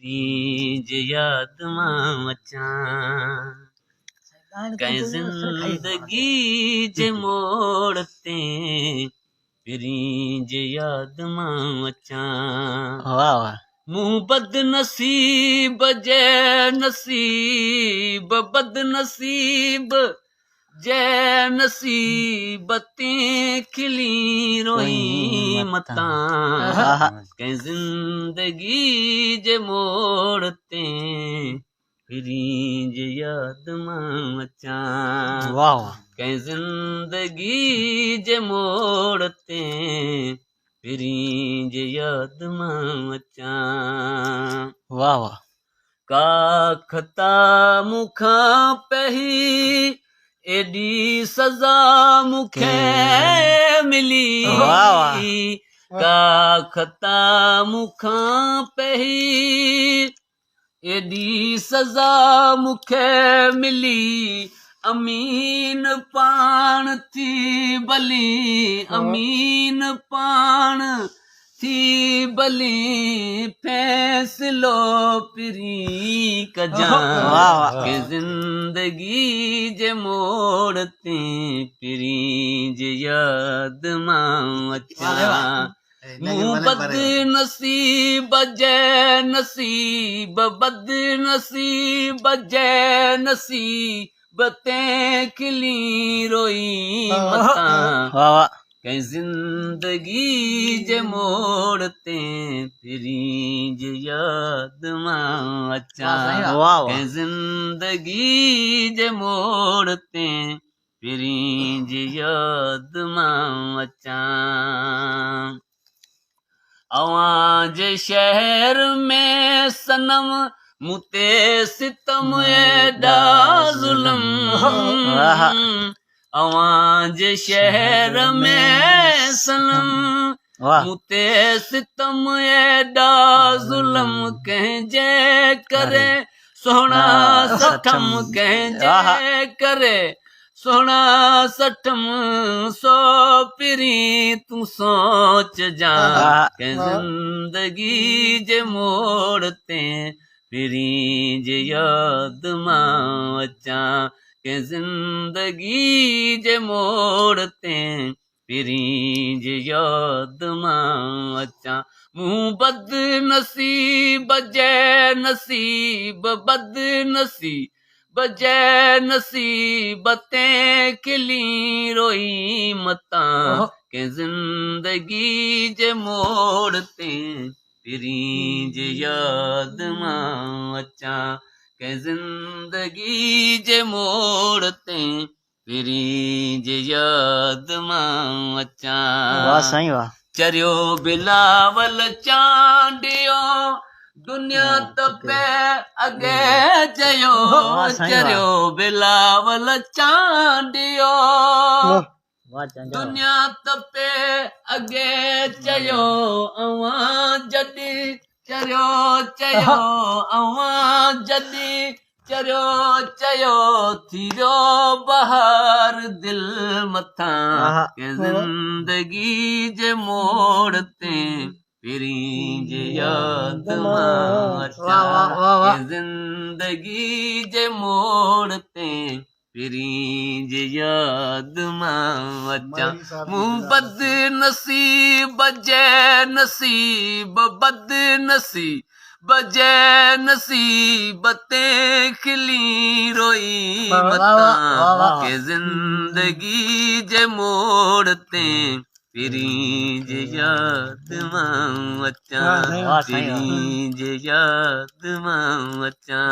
रींज याद मां अचां कंहिं ज़िंदगी जे मोड़ ते रींज याद मां अचां। वाह वाह मूं बदनसीब जे नसीब बदनसीब जे नसीब ते खिली रोई मतां कंहिं ज़िंदगी जे मोड़ ते रींज याद मां अचां। वाह वाह कंहिं ज़िंदगी जे मोड़ ते रींज याद मां अचां। वाह वाह काखता मूंखां पही एॾी सज़ा मूंखे मिली काखता मूंखां पही एॾी सज़ा मूंखे मिली अमीन पाण थी भली अमीन पाण थी भली फ़ैसिलो पिरी कजां के ज़िंदगी जे मोड़ ते रींज याद मां अचां। मूं बदनसीब जे नसीब बदनसीब जे नसीब ते खिली रोई मतां कंहिं ज़िंदगी जे मोड़ ते रींज याद मां अचां। कंहिं ज़िंदगी जे मोड़ ते रींज याद मां अचां। अवां जे शहर में सनम मूं ते सितम एॾा ज़ुल्म अवां जे शहर में सनम मूं ते सितम एॾा ज़ुल्म कंहिंजे करे सोणा सठम कंहिंजे करे सोणा सठम सो पिरी तूं सोच जा कंहिं ज़िंदगी जे मोड़ ते रींज याद मां अचां। कंहिं ज़िंदगी जे मोड़ ते रींज याद मां अचां। मूं बदनसीब जे नसीब बदनसीब जे नसीब ते खिली रोई मतां कंहिं ज़िंदगी जे मोड़ ते रींज याद मां अचां। कंहिं ज़िंदगी जे मोड़ ते रींज याद मां अचां। चरियो बिलावल चांडियो दुनिया तपे अॻे चयो चरियो बिलावल चांडियो दुनिया तपे अॻे चयो अवां जॾहिं चरियो चयो अवां जॾहिं चरियो चयो थीरो बहार दिल मथां कंहिं ज़िंदगी जे मोड़ ते रींज याद मां अचां। ज़िंदगी जे मोड़ ते रींज याद मां अचां। मूं बदनसीब जे नसीब बदनसीब जे नसीब ते खिली रोई मतां के ज़िंदगी जे मोड़ ते रींज याद मां अचां। रींज याद मां अचां।